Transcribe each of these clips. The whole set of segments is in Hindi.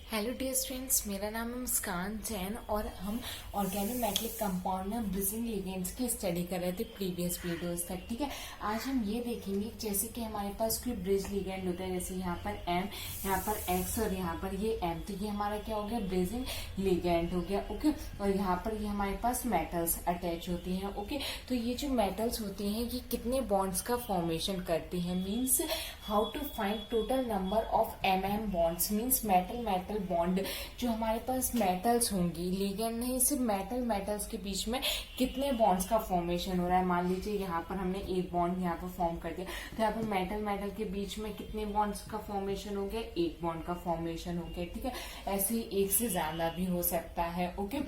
हेलो डियर स्टूडेंट्स, मेरा नाम है मुस्कान जैन और हम ऑर्गेनोमेटेलिक कंपाउंड में ब्रिजिंग लिगेंड्स की स्टडी कर रहे थे प्रीवियस वीडियोस तक। ठीक है, आज हम ये देखेंगे जैसे कि हमारे पास कोई ब्रिज लिगेंड होता है, जैसे यहाँ पर एम, यहाँ पर एक्स और यहाँ पर ये एम, तो ये हमारा क्या हो गया, ब्रिजिंग लिगेंड हो गया। ओके, और यहाँ पर ये हमारे पास मेटल्स अटैच होती हैं। ओके, तो ये जो मेटल्स होती हैं ये कितने बॉन्ड्स का फॉर्मेशन करती हैं, means how to find total number of M bonds, means metal metal bond जो हमारे पास मेटल्स होंगी, लिगेंड नहीं सिर्फ मेटल्स के बीच में कितने बॉन्ड्स का फॉर्मेशन हो रहा है। मान लीजिए यहाँ पर हमने एक बॉन्ड यहाँ पर फॉर्म कर दिया, तो यहाँ पर मेटल के बीच में कितने बॉन्ड्स का फॉर्मेशन हो गया, एक बॉन्ड का फॉर्मेशन हो गया। ठीक है, ऐसे ही एक से ज्यादा भी हो सकता है। ओके,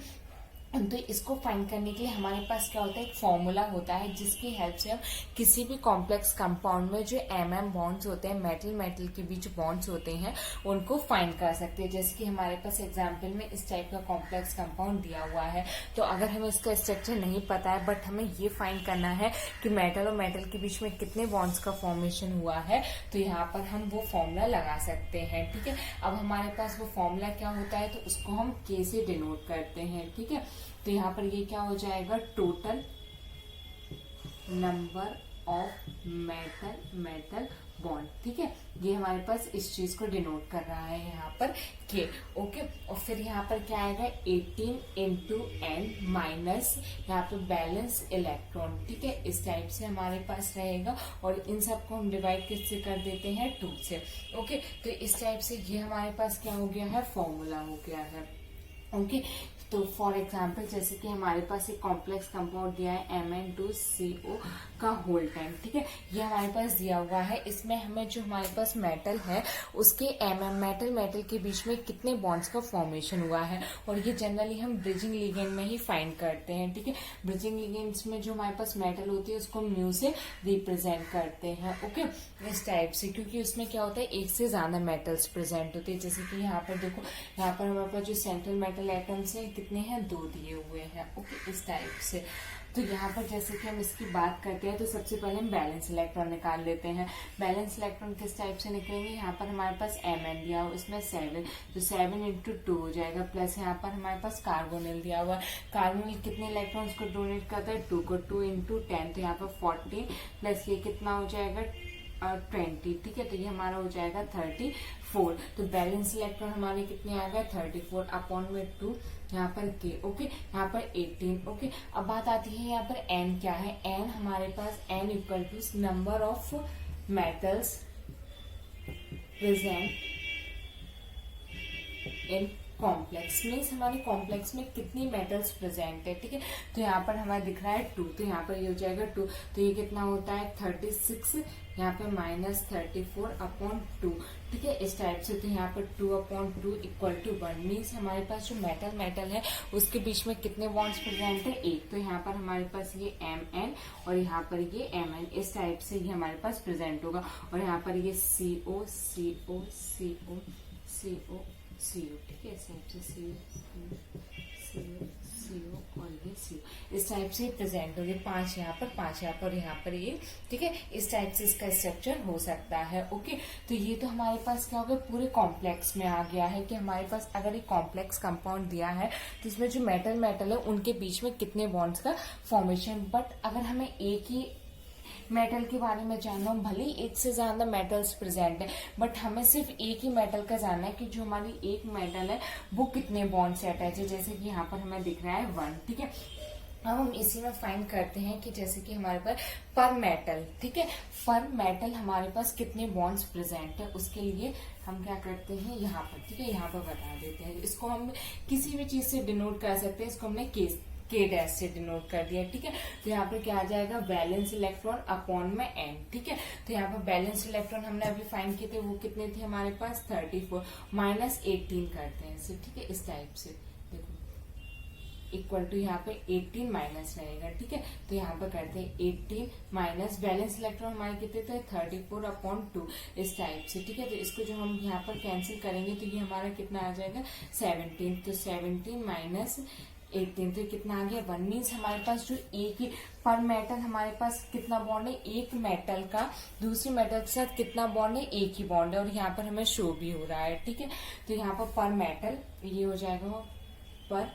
तो इसको फाइंड करने के लिए हमारे पास क्या होता है, एक फॉर्मूला होता है जिसकी हेल्प से हम किसी भी कॉम्प्लेक्स कंपाउंड में जो एम बॉन्ड्स होते हैं, मेटल के बीच बॉन्ड्स होते हैं, उनको फाइंड कर सकते हैं। जैसे कि हमारे पास एग्जांपल में इस टाइप का कॉम्प्लेक्स कंपाउंड दिया हुआ है, तो अगर हमें इसका स्ट्रक्चर नहीं पता है बट हमें ये फाइंड करना है कि मेटल और मेटल के बीच में कितने बॉन्ड्स का फॉर्मेशन हुआ है, तो यहाँ पर हम वो फॉर्मूला लगा सकते हैं। ठीक है, अब हमारे पास वो फॉर्मूला क्या होता है, तो उसको हम के से डिनोट करते हैं। ठीक है, तो यहाँ पर ये क्या हो जाएगा, total number of metal bond. ठीक है, ये हमारे पास इस चीज को डिनोट कर रहा है यहाँ पर के। ओके, और फिर यहाँ पर क्या आएगा, 18 इंटू एन माइनस यहाँ पे बैलेंस इलेक्ट्रॉन। ठीक है, इस टाइप से हमारे पास रहेगा और इन सबको हम डिवाइड किससे कर देते हैं, 2 से। ओके, तो इस टाइप से ये हमारे पास क्या हो गया है, फॉर्मूला हो गया है। ओके, तो फॉर एग्जाम्पल जैसे कि हमारे पास एक कॉम्प्लेक्स कंपाउंड दिया है Mn2CO का होल टाइम। ठीक है, ये हमारे पास दिया हुआ है, इसमें हमें जो हमारे पास मेटल है उसके मेटल के बीच में कितने बॉन्ड्स का फॉर्मेशन हुआ है, और ये जनरली हम ब्रिजिंग लिगेंड में ही फाइंड करते हैं। ठीक है, ब्रिजिंग लिगेंड्स में जो हमारे पास मेटल होती है उसको म्यू से रिप्रेजेंट करते हैं। ओके, इस टाइप से, क्योंकि उसमें क्या होता है, एक से ज्यादा मेटल्स प्रेजेंट होते हैं। जैसे कि यहाँ पर देखो, यहाँ पर हमारे पास जो सेंट्रल मेटल एटम्स है कितने हैं, 2 दिए हुए हैं। ओके, इस टाइप से। तो यहाँ पर जैसे कि हम इसकी बात करते हैं तो सबसे पहले हम बैलेंस इलेक्ट्रॉन निकाल लेते हैं। बैलेंस इलेक्ट्रॉन किस टाइप से निकलेंगे, यहाँ पर हमारे पास Mn दिया हुआ, इसमें 7, तो 7 इंटू 2 हो जाएगा, प्लस यहाँ पर हमारे पास कार्बोनिल दिया हुआ है। कार्बोनिल कितने इलेक्ट्रॉन्स को डोनेट करता है, 2 को, 2 इंटू 10, तो यहाँ पर 14 प्लस ये कितना हो जाएगा, 20। ठीक है, तो ये हमारा हो जाएगा 34। तो बैलेंस इलेक्ट्रॉन हमारे कितने आ गए, 34 अपॉन में 2, यहाँ पर के। ओके, यहाँ पर 18। ओके, अब बात आती है यहाँ पर एन क्या है, एन हमारे पास n equal to number of metals present in complex, means हमारे कॉम्प्लेक्स में कितनी मेटल्स प्रेजेंट है। ठीक है, तो यहाँ पर हमारा दिख रहा है 2, तो यहाँ पर ये हो जाएगा 2, तो ये कितना होता है 36, यहाँ पे माइनस 34 अपॉन 2। ठीक है, इस टाइप से, तो यहाँ पर 2 अपॉन 2 इक्वल टू 1, मीन्स हमारे पास जो मेटल है उसके बीच में कितने बॉन्ड्स प्रेजेंट है, 1। तो यहाँ पर हमारे पास ये Mn और यहाँ पर ये Mn, इस टाइप से ये हमारे पास प्रेजेंट होगा, और यहाँ पर ये CO CO CO CO CO। ठीक है, इस टाइप से CO और ये CO, इस टाइप से प्रेजेंट हो गए, 5 यहाँ पर, 5 यहाँ पर, यहाँ पर ये। ठीक है, इस टाइप से इसका स्ट्रक्चर हो सकता है। ओके, तो ये तो हमारे पास क्या हो गया, पूरे कॉम्प्लेक्स में आ गया है कि हमारे पास अगर एक कॉम्प्लेक्स कंपाउंड दिया है तो इसमें जो मेटल है उनके बीच में कितने बॉन्ड्स का फॉर्मेशन। बट अगर हमें एक ही मेटल के बारे में जानना, भले ही एक से ज्यादा मेटल्स प्रेजेंट है बट हमें सिर्फ एक ही मेटल का जानना है कि जो हमारी एक मेटल है वो कितने बॉन्ड से अटैच है। जैसे कि यहाँ पर हमें दिख रहा है 1। ठीक है, अब हम इसी में फाइंड करते हैं कि जैसे कि हमारे पास पर मेटल, ठीक है, पर मेटल हमारे पास कितने बॉन्ड्स प्रेजेंट है, उसके लिए हम क्या करते हैं यहाँ पर। ठीक है, यहाँ पर बता देते हैं, इसको हम किसी भी चीज से डिनोट कर सकते हैं, इसको हमने के डैश से डिनोट कर दिया। ठीक है, तो यहाँ पे क्या आ जाएगा, बैलेंस इलेक्ट्रॉन अपॉन में एन। ठीक है, तो यहाँ पर बैलेंस इलेक्ट्रॉन हमने अभी फाइंड किए थे, वो कितने थे हमारे पास, 34 माइनस 18 करते हैं इसे। ठीक है, इस टाइप से देखो, इक्वल टू यहाँ पे 18 माइनस रहेगा। ठीक है, तो यहाँ पर करते हैं 18 माइनस बैलेंस इलेक्ट्रॉन हमारे कितने थे, 34 अपॉन 2, इस टाइप से। ठीक है, तो इसको जो हम यहाँ पर कैंसिल करेंगे तो ये हमारा कितना आ जाएगा, 17। तो 17 माइनस 18, तो कितना आ गया 1 मीन्स हमारे पास जो एक ही पर मेटल हमारे पास कितना बॉन्ड है, एक मेटल का दूसरी मेटल के साथ कितना बॉन्ड है, एक ही बॉन्ड है, और यहाँ पर हमें शो भी हो रहा है, ठीक है। तो यहाँ पर मेटल ये हो जाएगा पर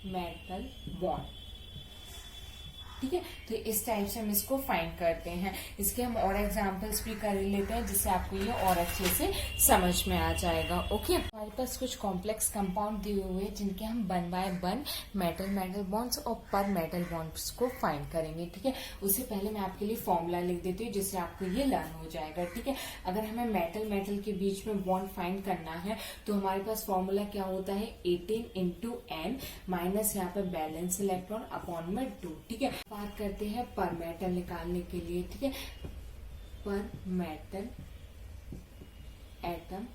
मेटल बॉन्ड, ठीक है। तो इस टाइप से हम इसको फाइंड करते हैं। इसके हम और एग्जांपल्स भी कर लेते हैं जिससे आपको ये और अच्छे से समझ में आ जाएगा। ओके, हमारे पास कुछ कॉम्प्लेक्स कंपाउंड दिए हुए हैं जिनके हम 1 बाय 1 मेटल बॉन्ड्स और पर मेटल बॉन्ड्स को फाइंड करेंगे, ठीक है। उससे पहले मैं आपके लिए फॉर्मूला लिख देती हूँ जिससे आपको ये लर्न हो जाएगा, ठीक है। अगर हमें मेटल के बीच में बॉन्ड फाइंड करना है तो हमारे पास फॉर्मूला क्या होता है, 18 इंटू एन माइनस यहाँ पे बैलेंस इलेक्ट्रॉन अपॉन में 2, ठीक है। बात करते हैं पर मेटल निकालने के लिए, ठीक है। पर मेटल एटम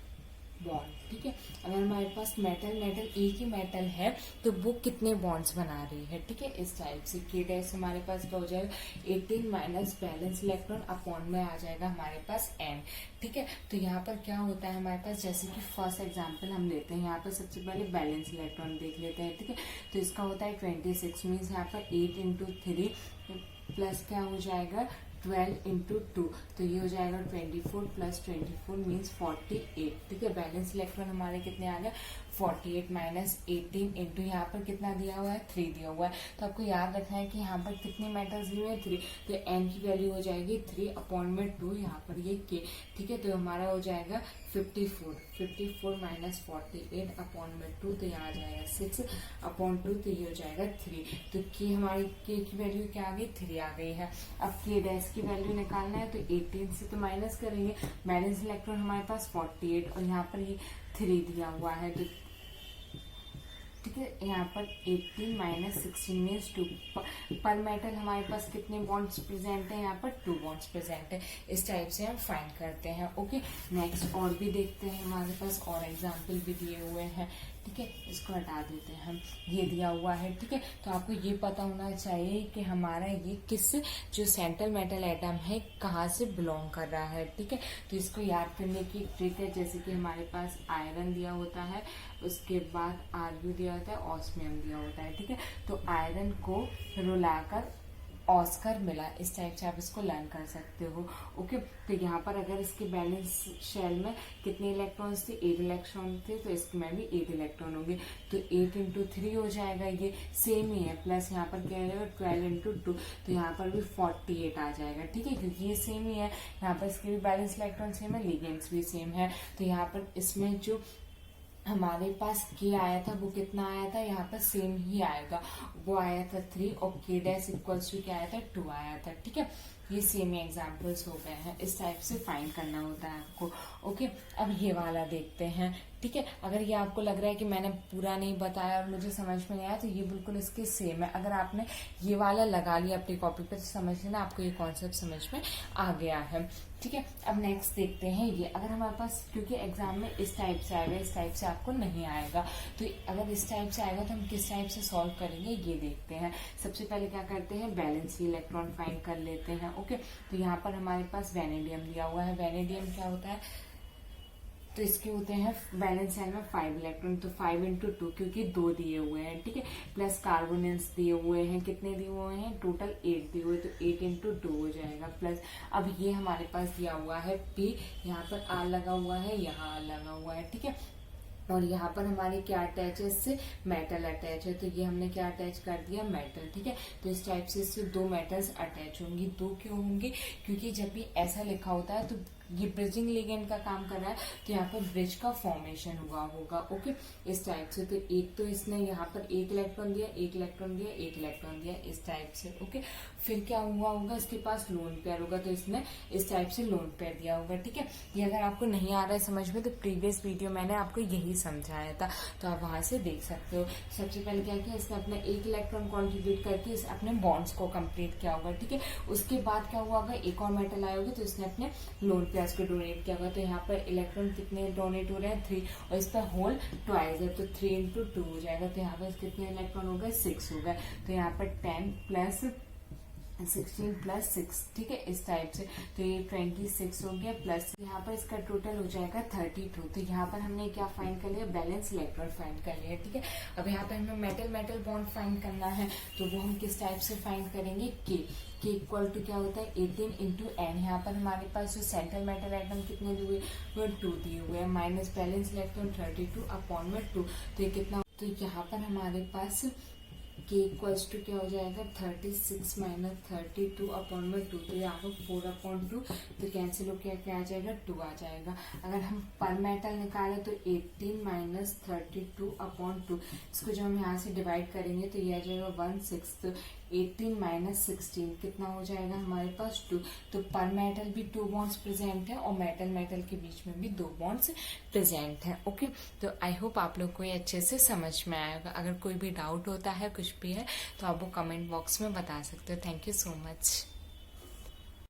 बॉन्ड, ठीक है। अगर हमारे पास मेटल एक ही मेटल है तो वो कितने बॉन्ड्स बना रही है, ठीक है। इस टाइप से के डैश हमारे पास क्या हो जाएगा, 18 माइनस बैलेंस इलेक्ट्रॉन अपॉन में आ जाएगा हमारे पास n, ठीक है। तो यहाँ पर क्या होता है हमारे पास, जैसे कि फर्स्ट एग्जांपल हम लेते हैं, यहाँ पर सबसे पहले बैलेंस इलेक्ट्रॉन देख लेते हैं, ठीक है। तो इसका होता है 26 मीन्स यहाँ पर 8 इंटू 3 प्लस क्या हो जाएगा 12 इंटू 2, तो ये हो जाएगा 24 प्लस 24 मीन्स 48, ठीक है। बैलेंस इलेक्ट्रॉन हमारे कितने आ गए 48 माइनस 18 इंटू यहाँ पर कितना दिया हुआ है 3 दिया हुआ है। तो आपको याद रखना है कि यहाँ पर कितने मेटल्स दिए हुए हैं 3, तो n की वैल्यू हो जाएगी 3 अपॉन में 2, यहाँ पर ये k, ठीक है। तो हमारा हो जाएगा 54 माइनस 48 अपॉन में 2, तो यहाँ आ जाएगा 6 अपॉन 2, तो ये हो जाएगा 3। तो k हमारी k की वैल्यू क्या आ गई 3 आ गई है। अब k डैश की वैल्यू निकालना है तो 18 से तो माइनस करेंगे, बैलेंस इलेक्ट्रॉन हमारे पास 48 और यहाँ पर ये 3 दिया हुआ है, तो ठीक है। यहाँ पर 18 माइनस 16 मीन्स 2, पर मेटल हमारे पास कितने बॉन्ड्स प्रेजेंट है, यहाँ पर 2 बॉन्ड्स प्रेजेंट है। इस टाइप से हम फाइंड करते हैं। ओके, नेक्स्ट और भी देखते हैं, हमारे पास और एग्जांपल भी दिए हुए हैं, ठीक है। इसको हटा देते हैं हम, ये दिया हुआ है, ठीक है। तो आपको ये पता होना चाहिए कि हमारा ये किस जो सेंट्रल मेटल एटम है कहाँ से बिलोंग कर रहा है, ठीक है। तो इसको याद करने की ट्रिक है, जैसे कि हमारे पास आयरन दिया होता है, उसके बाद आर्गू दिया होता है, ऑस्मियम दिया होता है, ठीक है। तो आयरन को रुलाकर ऑस्कर मिला, इस टाइप से आप इसको लर्न कर सकते हो। ओके, तो यहाँ पर अगर इसके बैलेंस शेल में कितने इलेक्ट्रॉन्स थे, 8 इलेक्ट्रॉन थे, तो इसमें भी 8 इलेक्ट्रॉन होंगे, तो 8 इंटू 3 हो जाएगा, ये सेम ही है, प्लस यहाँ पर क्या रहेगा 12 इंटू 2, तो यहाँ पर भी 48 आ जाएगा, ठीक है, क्योंकि ये सेम ही है। यहाँ पर इसके भी बैलेंस इलेक्ट्रॉन सेम है, लिगेंड्स भी सेम है, तो यहाँ पर इसमें जो हमारे पास के आया था वो कितना आया था, यहाँ पर सेम ही आएगा, वो आया था 3 और के डैश इक्वल्स टू क्या आया था 2 आया था, ठीक है। ये सेम एग्जांपल्स हो गए हैं, इस टाइप से फाइंड करना होता है आपको। ओके, अब ये वाला देखते हैं, ठीक है। अगर ये आपको लग रहा है कि मैंने पूरा नहीं बताया और मुझे समझ में नहीं आया, तो ये बिल्कुल इसके सेम है। अगर आपने ये वाला लगा लिया अपनी कॉपी पे तो समझ लेना आपको ये कॉन्सेप्ट समझ में आ गया है, ठीक है। अब नेक्स्ट देखते हैं ये, अगर हमारे पास, क्योंकि एग्जाम में इस टाइप से आएगा, इस टाइप से आपको नहीं आएगा, तो अगर इस टाइप से आएगा तो हम किस टाइप से सॉल्व करेंगे ये देखते हैं। सबसे पहले क्या करते हैं, बैलेंस इलेक्ट्रॉन फाइंड कर लेते हैं। ओके, तो यहाँ पर हमारे पास वेनेडियम दिया हुआ है, वेनेडियम क्या होता है, तो इसके होते हैं बैलेंस शेल में 5 इलेक्ट्रॉन, तो 5 इंटू 2 क्योंकि 2 दिए हुए हैं, ठीक है, प्लस कार्बोनेंस दिए हुए हैं, कितने दिए हुए हैं टोटल 8 दिए हुए, तो 8 इंटू 2 हो जाएगा, प्लस अब ये हमारे पास दिया हुआ है P, यहाँ पर R लगा हुआ है, यहाँ R लगा हुआ है, ठीक है। और यहाँ पर हमारे क्या अटैच है, इससे मेटल अटैच है, तो ये हमने क्या अटैच कर दिया मेटल, ठीक है। तो इस टाइप से इससे 2 मेटल्स अटैच होंगी। 2 क्यों होंगे, क्योंकि जब भी ऐसा लिखा होता है तो ये ब्रिजिंग लिगेंड का काम कर रहा है, तो यहाँ पर ब्रिज का फॉर्मेशन हुआ होगा। ओके, इस टाइप से, तो एक तो इसने यहाँ पर 1 इलेक्ट्रॉन दिया, 1 इलेक्ट्रॉन दिया, 1 इलेक्ट्रॉन दिया, इस टाइप से। ओके, फिर क्या हुआ होगा, इसके पास लोन पेयर होगा, तो इसने इस टाइप से लोन पेयर दिया होगा, ठीक है। ये अगर आपको नहीं आ रहा है समझ में, तो प्रीवियस वीडियो मैंने आपको यही समझाया था, तो आप वहां से देख सकते हो। सबसे पहले क्या किया, इसने अपना 1 इलेक्ट्रॉन कॉन्ट्रीब्यूट करके अपने बॉन्ड्स को कंप्लीट किया होगा, ठीक है। उसके बाद क्या हुआ होगा, एक और मेटल आया होगा, तो इसने अपने लोन पेयर्स को डोनेट किया होगा, तो यहाँ पर इलेक्ट्रॉन कितने डोनेट हो रहे हैं 3, और इस पर होल ट्वाइस है, तो 3 इंटू 2 हो जाएगा, तो यहाँ पर कितने इलेक्ट्रॉन हो गए 6 हो गए, तो यहाँ पर 10 प्लस 16 प्लस 6, ठीक है, इस टाइप से। तो ये 26 हो गया, प्लस यहाँ पर इसका टोटल हो जाएगा 32। तो यहाँ पर हमने क्या फाइंड कर लिया, बैलेंस इलेक्ट्रॉन फाइंड कर लिया, ठीक है। अब यहाँ पर हमें मेटल मेटल बॉन्ड फाइंड करना है, तो वो हम किस टाइप से फाइंड करेंगे, के इक्वल टू क्या होता है 18 इंटू एन। यहाँ पर हमारे पास जो सेंट्रल मेटल एटम कितने दिए हुए, वो 2 दिए हुए हैं, माइनस बैलेंस इलेक्ट्रॉन 32 अपॉन में 2। तो ये कितना, तो यहाँ पर हमारे पास के इक्वल्स टू क्या हो जाएगा 36 माइनस 32 अपॉन में 2। तो यहाँ पर 4 अपॉन 2, तो कैंसिल हो क्या आ जाएगा 2 आ जाएगा। अगर हम पर मेटल निकाले तो 18 माइनस 32 अपॉन 2, इसको जब हम यहाँ से डिवाइड करेंगे तो ये आ जाएगा 1/6। तो 18 माइनस 16 कितना हो जाएगा हमारे पास 2। तो पर मेटल भी 2 बॉन्ड्स प्रेजेंट है और मेटल मेटल के बीच में भी 2 बॉन्ड्स प्रेजेंट है। ओके, तो आई होप आप लोग को ये अच्छे से समझ में आएगा। अगर कोई भी डाउट होता है, कुछ भी है, तो आप वो कमेंट बॉक्स में बता सकते हो। Thank you so much.